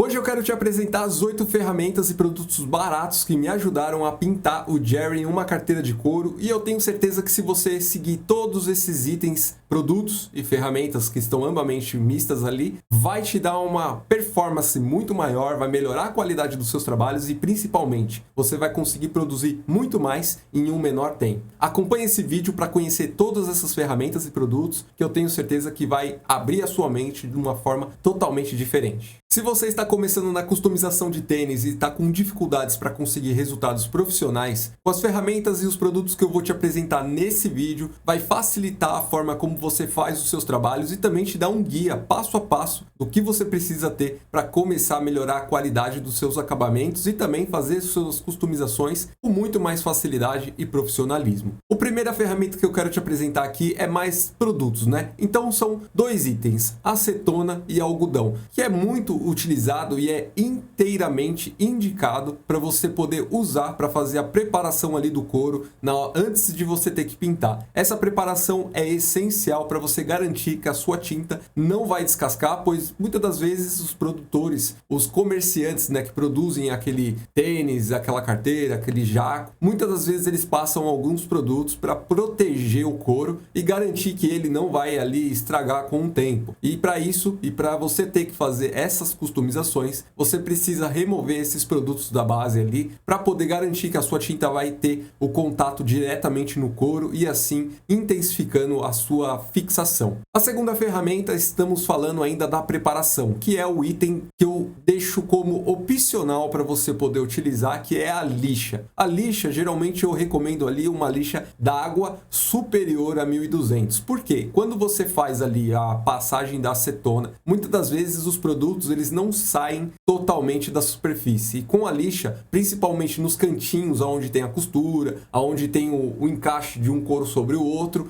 Hoje eu quero te apresentar as 8 ferramentas e produtos baratos que me ajudaram a pintar o Jerry em uma carteira de couro, e eu tenho certeza que se você seguir todos esses itens, produtos e ferramentas que estão ambamente mistas ali, vai te dar uma performance muito maior, vai melhorar a qualidade dos seus trabalhos e principalmente você vai conseguir produzir muito mais em um menor tempo. Acompanhe esse vídeo para conhecer todas essas ferramentas e produtos que eu tenho certeza que vai abrir a sua mente de uma forma totalmente diferente. Se você está começando na customização de tênis e está com dificuldades para conseguir resultados profissionais, com as ferramentas e os produtos que eu vou te apresentar nesse vídeo, vai facilitar a forma como você faz os seus trabalhos e também te dar um guia passo a passo do que você precisa ter para começar a melhorar a qualidade dos seus acabamentos e também fazer suas customizações com muito mais facilidade e profissionalismo. A primeira ferramenta que eu quero te apresentar aqui é mais produtos, né? Então são 2 itens, acetona e algodão, que é muito utilizado e é inteiramente indicado para você poder usar para fazer a preparação ali do couro antes de você ter que pintar. Essa preparação é essencial para você garantir que a sua tinta não vai descascar, pois muitas das vezes os produtores, os comerciantes, né, que produzem aquele tênis, aquela carteira, aquele jaco, muitas das vezes eles passam alguns produtos para proteger o couro e garantir que ele não vai ali estragar com o tempo. E para isso, e para você ter que fazer essas customizações, você precisa remover esses produtos da base ali para poder garantir que a sua tinta vai ter o contato diretamente no couro e assim intensificando a sua fixação. A segunda ferramenta, estamos falando ainda da preparação, que é o item que eu deixo como opcional para você poder utilizar, que é a lixa. A lixa, geralmente eu recomendo ali uma lixa d'água superior a 1200. Por quê? Quando você faz ali a passagem da acetona, muitas das vezes os produtos eles não saem totalmente da superfície. E com a lixa, principalmente nos cantinhos onde tem a costura, onde tem o encaixe de um couro sobre o outro,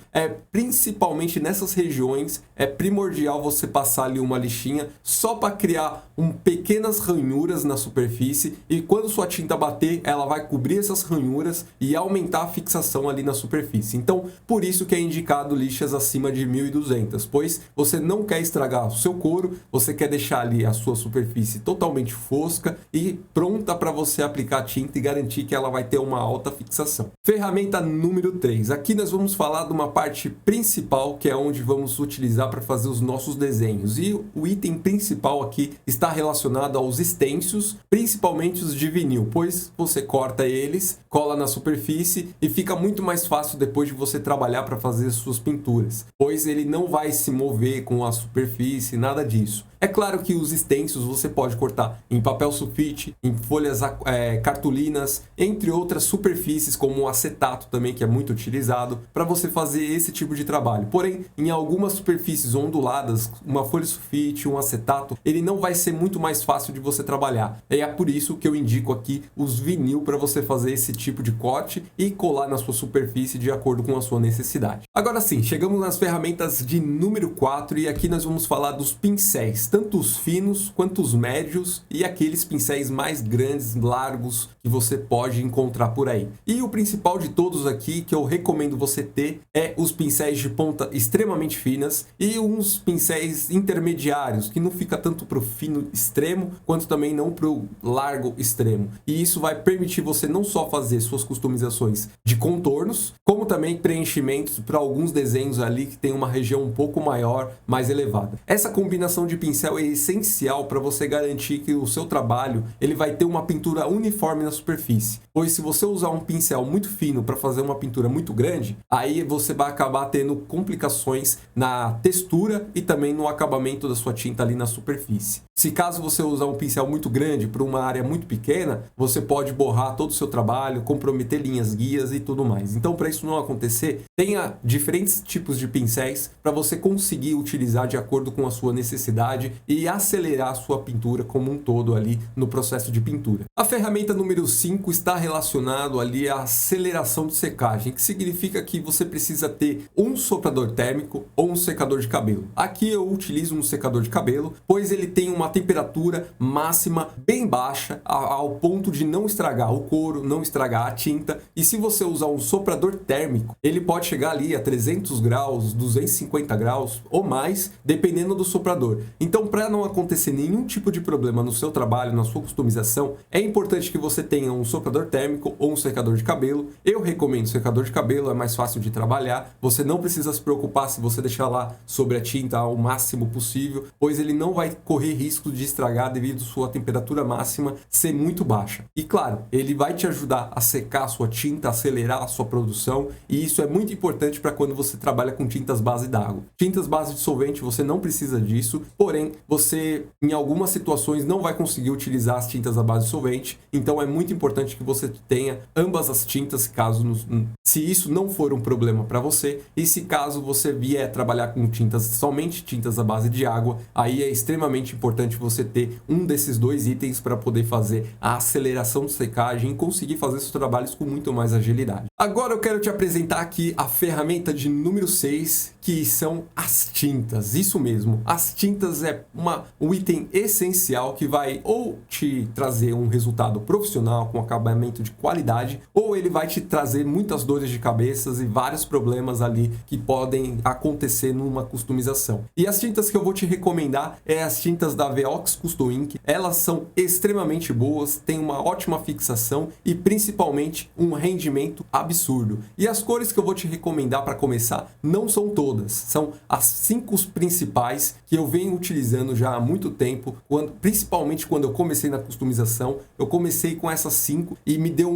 principalmente nessas regiões, é primordial você passar ali uma lixinha só para criar pequenas ranhuras na superfície, e quando sua tinta bater, ela vai cobrir essas ranhuras e aumentar a fixação ali na superfície. Então, por isso que é indicado lixas acima de 1200, pois você não quer estragar o seu couro, você quer deixar ali a sua superfície totalmente fosca e pronta para você aplicar a tinta e garantir que ela vai ter uma alta fixação. Ferramenta número 3. Aqui nós vamos falar de uma parte principal, que é onde vamos utilizar para fazer os nossos desenhos. E o item principal aqui está relacionado aos stencils, principalmente os de vinil, pois você corta eles, cola na superfície e fica muito mais fácil depois de você trabalhar para fazer suas pinturas, pois ele não vai se mover com a superfície, nada disso. É claro que os stencils você pode cortar em papel sulfite, em folhas cartolinas, entre outras superfícies como o acetato também, que é muito utilizado para você fazer esse tipo de trabalho. Porém, em algumas superfícies onduladas, uma folha sulfite, um acetato, ele não vai ser muito mais fácil de você trabalhar. E é por isso que eu indico aqui os vinil para você fazer esse tipo de corte e colar na sua superfície de acordo com a sua necessidade. Agora sim, chegamos nas ferramentas de número 4 e aqui nós vamos falar dos pincéis, tanto os finos quanto os médios e aqueles pincéis mais grandes, largos, que você pode encontrar por aí. E o principal de todos aqui que eu recomendo você ter é os pincéis de ponta extremamente finas e uns pincéis intermediários, que não fica tanto para o fino extremo, quanto também não para o largo extremo. E isso vai permitir você não só fazer suas customizações de contornos, como também preenchimentos para alguns desenhos ali que tem uma região um pouco maior, mais elevada. Essa combinação de pincel é essencial para você garantir que o seu trabalho ele vai ter uma pintura uniforme na superfície, pois se você usar um pincel muito fino para fazer uma pintura muito grande, aí você vai acabar tendo complicações na textura e também no acabamento da sua tinta ali na superfície. Se caso você usar um pincel muito grande para uma área muito pequena, você pode borrar todo o seu trabalho, comprometer linhas guias e tudo mais. Então, para isso não acontecer, tenha diferentes tipos de pincéis para você conseguir utilizar de acordo com a sua necessidade e acelerar a sua pintura como um todo ali no processo de pintura. A ferramenta número 5 está relacionado ali à aceleração de secagem, que significa que você precisa ter um soprador térmico ou um secador de cabelo. Aqui eu utilizo um secador de cabelo, pois ele tem uma temperatura máxima bem baixa ao ponto de não estragar o couro, não estragar a tinta. E se você usar um soprador térmico, ele pode chegar ali a 300 graus, 250 graus ou mais, dependendo do soprador. Então, para não acontecer nenhum tipo de problema no seu trabalho, na sua customização, é importante que você tenha um soprador térmico ou um secador de cabelo. Eu recomendo secador de cabelo, é mais fácil de trabalhar. Você não precisa se preocupar se você deixar lá sobre a tinta ao máximo possível, pois ele não vai correr risco de estragar devido à sua temperatura máxima ser muito baixa. E claro, ele vai te ajudar a secar a sua tinta, acelerar a sua produção, e isso é muito importante para quando você trabalha com tintas base d'água. Tintas base de solvente você não precisa disso, porém você em algumas situações não vai conseguir utilizar as tintas à base de solvente, então é muito importante que você tenha ambas as tintas, se isso não for um problema para você, e se caso você vier trabalhar com somente tintas à base de água, aí é extremamente importante você ter um desses dois itens para poder fazer a aceleração de secagem e conseguir fazer seus trabalhos com muito mais agilidade. Agora eu quero te apresentar aqui a ferramenta de número 6, que são as tintas. Isso mesmo, as tintas é um item essencial que vai ou te trazer um resultado profissional com acabamento de qualidade, ou ele vai te trazer muitas dores de cabeça e vários problemas ali que podem acontecer numa customização. E as tintas que eu vou te recomendar é as tintas da Veox Custom Ink. Elas são extremamente boas, têm uma ótima fixação e principalmente um rendimento absurdo. E as cores que eu vou te recomendar para começar não são todas, são as 5 principais que eu venho utilizando já há muito tempo, principalmente quando eu comecei na customização. Eu comecei com essas 5 e me deu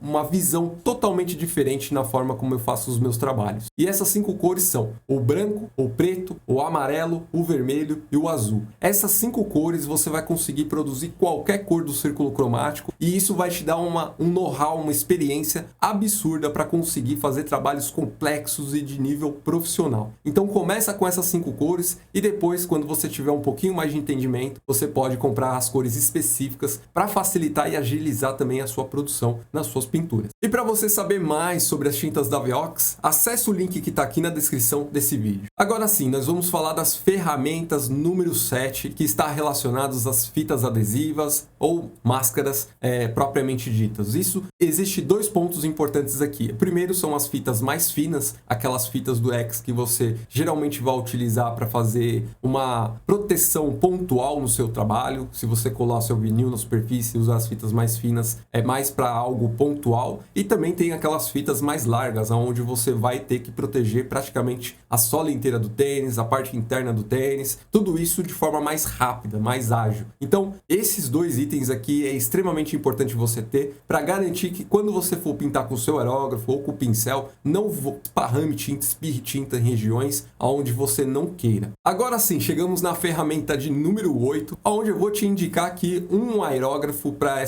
uma visão totalmente diferente na forma como eu faço os meus trabalhos. E essas 5 cores são o branco, o preto, o amarelo, o vermelho e o azul. Essas 5 cores você vai conseguir produzir qualquer cor do círculo cromático, e isso vai te dar um know-how, uma experiência absurda para conseguir fazer trabalhos complexos e de nível profissional. Então começa com essas 5 cores e depois, quando você tiver um pouquinho mais de entendimento, você pode comprar as cores específicas para facilitar e agilizar também a sua produção nas suas pinturas. E para você saber mais sobre as tintas da Veox, acesse o link que está aqui na descrição desse vídeo. Agora sim, nós vamos falar das ferramentas número 7, que está relacionadas às fitas adesivas ou máscaras propriamente ditas. Existe 2 pontos importantes aqui. O primeiro são as fitas mais finas, aquelas fitas do X que você geralmente vai utilizar para fazer uma proteção pontual no seu trabalho. Se você colar seu vinil na superfície e usar as fitas mais finas, é mais para algo pontual. E também tem aquelas fitas mais largas, onde você vai ter que proteger praticamente a sola inteira do tênis, a parte interna do tênis, tudo isso de forma mais rápida, mais ágil. Então, esses 2 itens aqui é extremamente importante você ter para garantir que quando você for pintar com o seu aerógrafo ou com o pincel, não esparrame tinta, espirre tinta em regiões onde você não queira. Agora sim, chegamos na ferramenta de número 8, onde eu vou te indicar aqui um aerógrafo para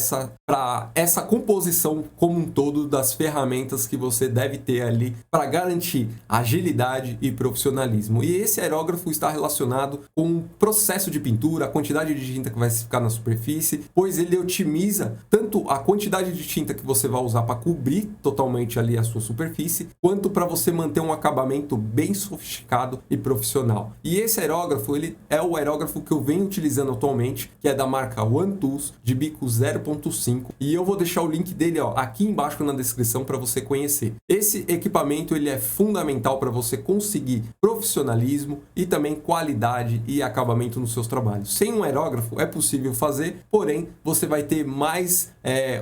essa composição como um todo das ferramentas que você deve ter ali para garantir agilidade e profissionalismo. E esse aerógrafo está relacionado com o processo de pintura, a quantidade de tinta que vai ficar na superfície, pois ele otimiza tanto a quantidade de tinta que você vai usar para cobrir totalmente ali a sua superfície, quanto para você manter um acabamento bem sofisticado e profissional. E esse aerógrafo, ele é o aerógrafo que eu venho utilizando atualmente, que é da marca One Tools, de bico 0.5, e eu vou deixar o link dele aqui embaixo na descrição para você conhecer. Esse equipamento ele é fundamental para você conseguir profissionalismo e também qualidade e acabamento nos seus trabalhos. Sem um aerógrafo é possível fazer, porém você vai ter mais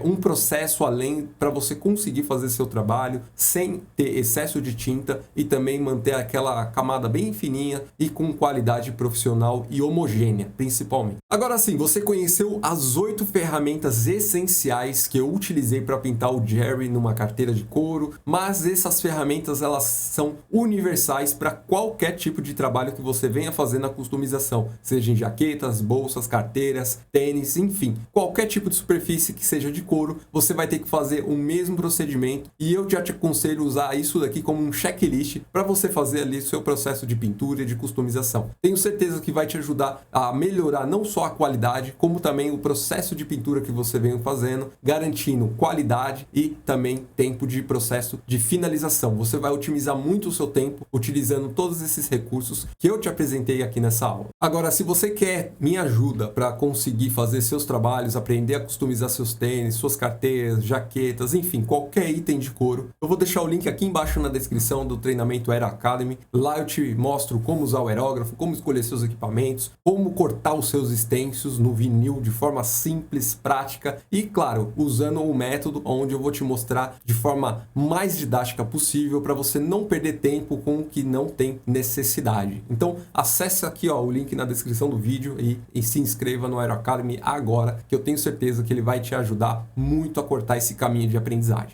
um processo além para você conseguir fazer seu trabalho sem ter excesso de tinta e também manter aquela camada bem fininha e com qualidade profissional e homogênea, principalmente. Agora sim, você conheceu as 8 ferramentas essenciais que eu utilizei para pintar o Jerry numa carteira de couro, mas essas ferramentas elas são universais para qualquer tipo de trabalho que você venha fazer na customização, seja em jaquetas, bolsas, carteiras, tênis, enfim, qualquer tipo de superfície que seja de couro, você vai ter que fazer o mesmo procedimento, e eu já te aconselho usar isso daqui como um checklist para você fazer ali o seu processo de pintura e de customização. Tenho certeza que vai te ajudar a melhorar não só a qualidade, como também o processo de pintura que você vem fazendo, garantindo qualidade e também tempo de processo de finalização. Você vai otimizar muito o seu tempo utilizando todos esses recursos que eu te apresentei aqui nessa aula. Agora, se você quer minha ajuda para conseguir fazer seus trabalhos, aprender a customizar seus tênis, suas carteiras, jaquetas, enfim, qualquer item de couro. Eu vou deixar o link aqui embaixo na descrição do treinamento Aero Academy. Lá eu te mostro como usar o aerógrafo, como escolher seus equipamentos, como cortar os seus stencils no vinil de forma simples, prática e, claro, usando o método onde eu vou te mostrar de forma mais didática possível para você não perder tempo com o que não tem necessidade. Então, acesse aqui ó, o link na descrição do vídeo e se inscreva no Aero Academy agora, que eu tenho certeza que ele vai te ajudar muito a cortar esse caminho de aprendizagem.